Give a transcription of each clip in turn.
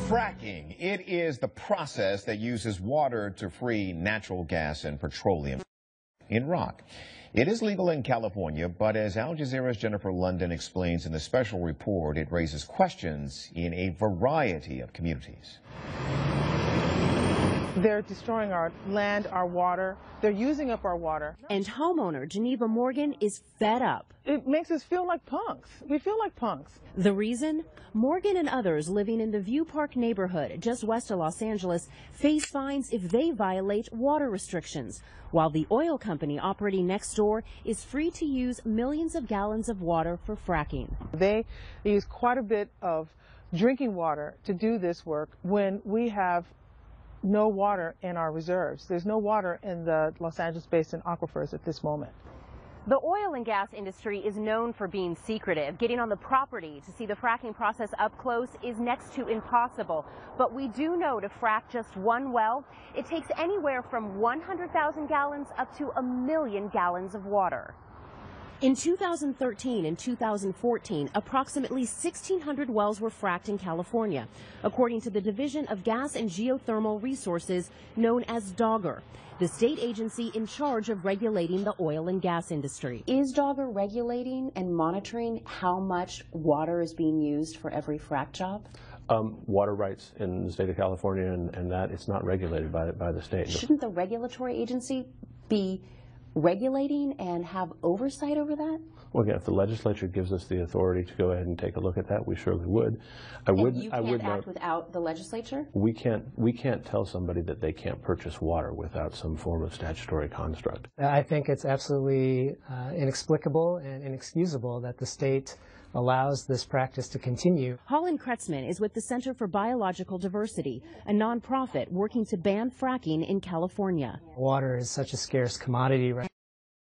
Fracking. It is the process that uses water to free natural gas and petroleum in rock. It is legal in California, but as Al Jazeera's Jennifer London explains in the special report, it raises questions in a variety of communities. They're destroying our land, our water. They're using up our water. And homeowner Geneva Morgan is fed up. It makes us feel like punks. We feel like punks. The reason? Morgan and others living in the View Park neighborhood just west of Los Angeles face fines if they violate water restrictions, while the oil company operating next door is free to use millions of gallons of water for fracking. They use quite a bit of drinking water to do this work when we have no water in our reserves. There's no water in the Los Angeles Basin aquifers at this moment. The oil and gas industry is known for being secretive. Getting on the property to see the fracking process up close is next to impossible. But we do know to frack just one well, it takes anywhere from 100,000 gallons up to 1 million gallons of water. In 2013 and 2014, approximately 1,600 wells were fracked in California, according to the Division of Gas and Geothermal Resources, known as DOGGR, the state agency in charge of regulating the oil and gas industry. Is DOGGR regulating and monitoring how much water is being used for every frack job? Water rights in the state of California and that it's not regulated by the state. Shouldn't the regulatory agency be regulating and have oversight over that? Well, again, if the legislature gives us the authority to go ahead and take a look at that, we surely would. You can't act without the legislature? We can't tell somebody that they can't purchase water without some form of statutory construct. I think it's absolutely inexplicable and inexcusable that the state allows this practice to continue. Holland Kretzman is with the Center for Biological Diversity, a nonprofit working to ban fracking in California. Water is such a scarce commodity right now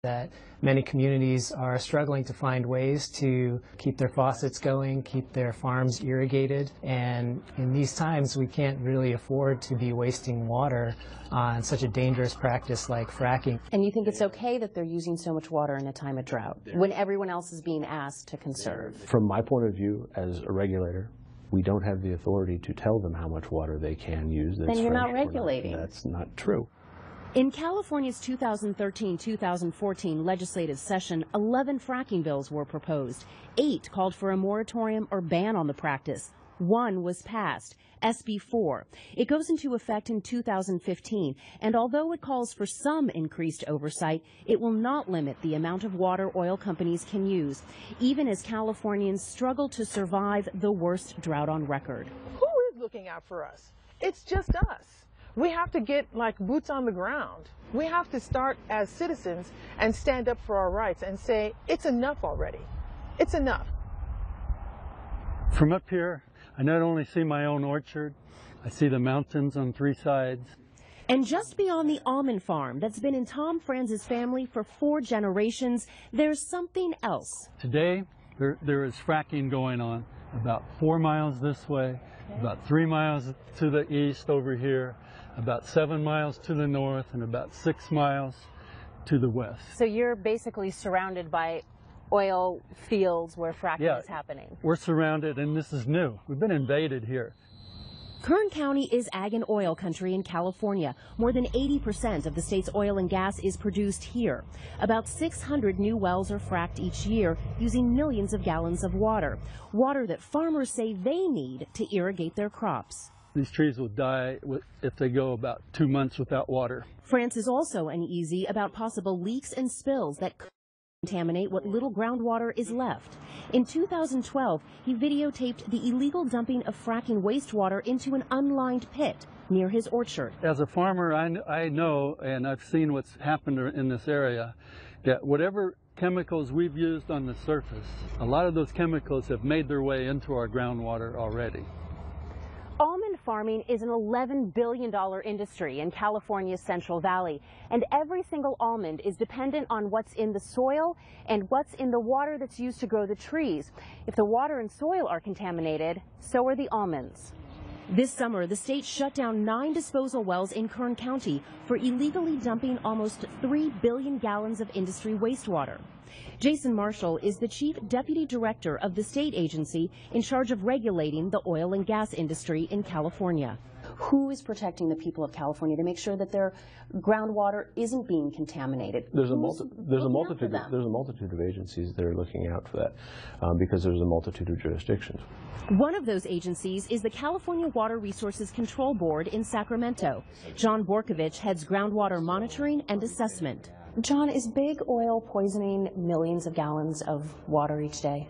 that many communities are struggling to find ways to keep their faucets going, keep their farms irrigated, and in these times we can't really afford to be wasting water on such a dangerous practice like fracking. And you think it's okay that they're using so much water in a time of drought when everyone else is being asked to conserve? From my point of view as a regulator, we don't have the authority to tell them how much water they can use. Then you're not regulating. That's not true. In California's 2013-2014 legislative session, 11 fracking bills were proposed. 8 called for a moratorium or ban on the practice. 1 was passed, SB 4. It goes into effect in 2015, and although it calls for some increased oversight, it will not limit the amount of water oil companies can use, even as Californians struggle to survive the worst drought on record. Who is looking out for us? It's just us. We have to get like boots on the ground. We have to start as citizens and stand up for our rights and say, it's enough already. It's enough. From up here, I not only see my own orchard, I see the mountains on 3 sides. And just beyond the almond farm that's been in Tom Franz's family for 4 generations, there's something else. Today, there is fracking going on about 4 miles this way, about 3 miles to the east over here, about 7 miles to the north, and about 6 miles to the west. So you're basically surrounded by oil fields where fracking is happening. We're surrounded, and this is new. We've been invaded here. Kern County is ag and oil country in California. More than 80% of the state's oil and gas is produced here. About 600 new wells are fracked each year, using millions of gallons of water. Water that farmers say they need to irrigate their crops. These trees will die if they go about 2 months without water. France is also uneasy about possible leaks and spills that could contaminate what little groundwater is left. In 2012, he videotaped the illegal dumping of fracking wastewater into an unlined pit near his orchard. As a farmer, I know, and I've seen what's happened in this area, that whatever chemicals we've used on the surface, a lot of those chemicals have made their way into our groundwater already. Almond farming is an $11 billion industry in California's Central Valley, and every single almond is dependent on what's in the soil and what's in the water that's used to grow the trees. If the water and soil are contaminated, so are the almonds. This summer, the state shut down 9 disposal wells in Kern County for illegally dumping almost 3 billion gallons of industry wastewater. Jason Marshall is the chief deputy director of the state agency in charge of regulating the oil and gas industry in California. Who is protecting the people of California to make sure that their groundwater isn't being contaminated? There's a multitude of agencies that are looking out for that because there's a multitude of jurisdictions. One of those agencies is the California Water Resources Control Board in Sacramento. John Borkovich heads groundwater monitoring and assessment. John, is big oil poisoning millions of gallons of water each day?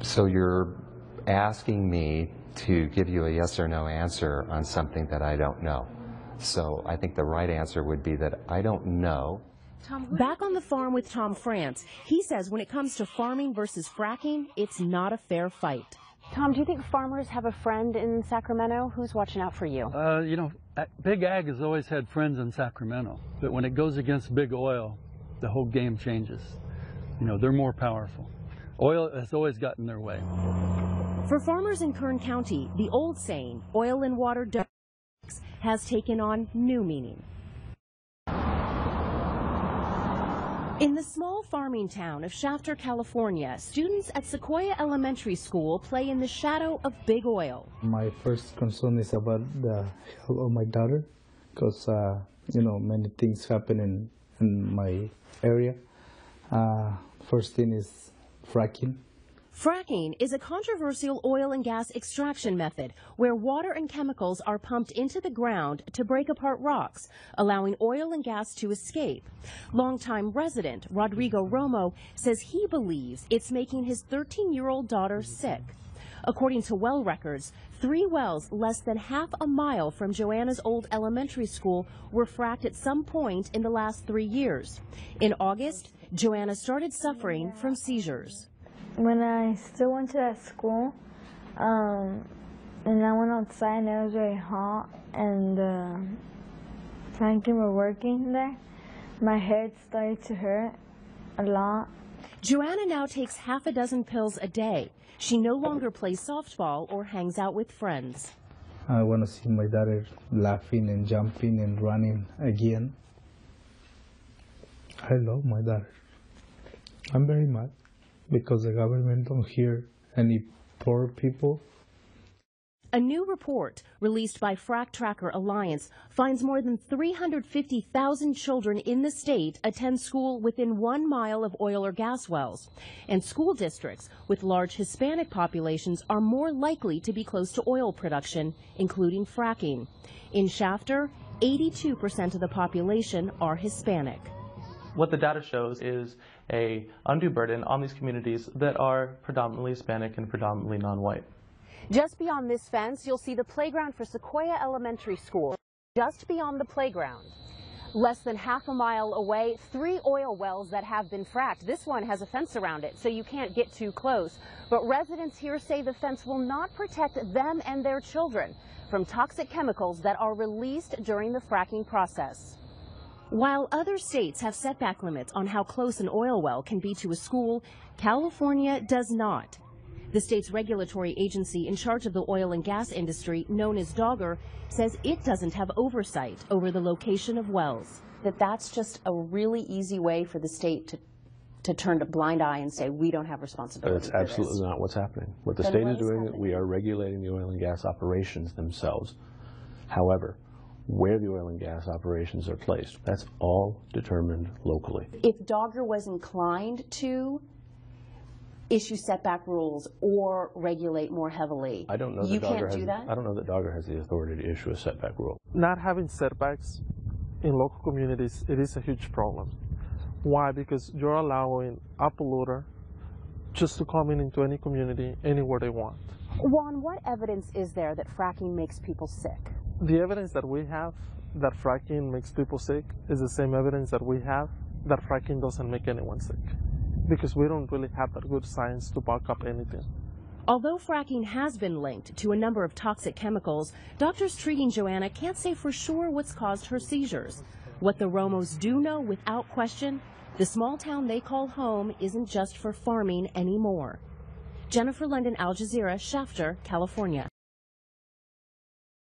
So you're asking me to give you a yes or no answer on something that I don't know. So I think the right answer would be that I don't know. Back on the farm with Tom France, he says when it comes to farming versus fracking, it's not a fair fight. Tom, do you think farmers have a friend in Sacramento? Who's watching out for you? You know, Big Ag has always had friends in Sacramento, but when it goes against big oil, the whole game changes. You know, they're more powerful. Oil has always gotten their way. For farmers in Kern County, the old saying, oil and water don't mix, has taken on new meaning. In the small farming town of Shafter, California, students at Sequoia Elementary School play in the shadow of big oil. My first concern is about the health of my daughter because, you know, many things happen in my area. First thing is fracking. Fracking is a controversial oil and gas extraction method where water and chemicals are pumped into the ground to break apart rocks, allowing oil and gas to escape. Longtime resident Rodrigo Romo says he believes it's making his 13-year-old daughter sick. According to well records, 3 wells less than half a mile from Joanna's old elementary school were fracked at some point in the last 3 years. In August, Joanna started suffering from seizures. When I still went to that school, and I went outside and it was very hot, and Frankie were working there, my head started to hurt a lot. Joanna now takes half a dozen pills a day. She no longer plays softball or hangs out with friends. I want to see my daughter laughing and jumping and running again. I love my daughter. I'm very mad because the government don't hear any poor people. A new report released by Frack Tracker Alliance finds more than 350,000 children in the state attend school within 1 mile of oil or gas wells. And school districts with large Hispanic populations are more likely to be close to oil production, including fracking. In Shafter, 82% of the population are Hispanic. What the data shows is an undue burden on these communities that are predominantly Hispanic and predominantly non-white. Just beyond this fence, you'll see the playground for Sequoia Elementary School. Just beyond the playground. Less than half a mile away, 3 oil wells that have been fracked. This one has a fence around it, so you can't get too close. But residents here say the fence will not protect them and their children from toxic chemicals that are released during the fracking process. While other states have setback limits on how close an oil well can be to a school, California does not. The state's regulatory agency in charge of the oil and gas industry, known as DOGGR, says it doesn't have oversight over the location of wells. That's just a really easy way for the state to turn a blind eye and say, we don't have responsibility. That's absolutely not what's happening. What the state is doing, we are regulating the oil and gas operations themselves. However, where the oil and gas operations are placed, that's all determined locally. If DOGGR was inclined to issue setback rules or regulate more heavily, I don't know that I don't know that DOGGR has the authority to issue a setback rule. Not having setbacks in local communities, it is a huge problem. Why? Because you're allowing a polluter just to come into any community anywhere they want. Juan, what evidence is there that fracking makes people sick? The evidence that we have that fracking makes people sick is the same evidence that we have that fracking doesn't make anyone sick, because we don't really have that good science to back up anything. Although fracking has been linked to a number of toxic chemicals, doctors treating Joanna can't say for sure what's caused her seizures. What the Romos do know without question, The small town they call home isn't just for farming anymore. Jennifer London, Al Jazeera, Shafter, California.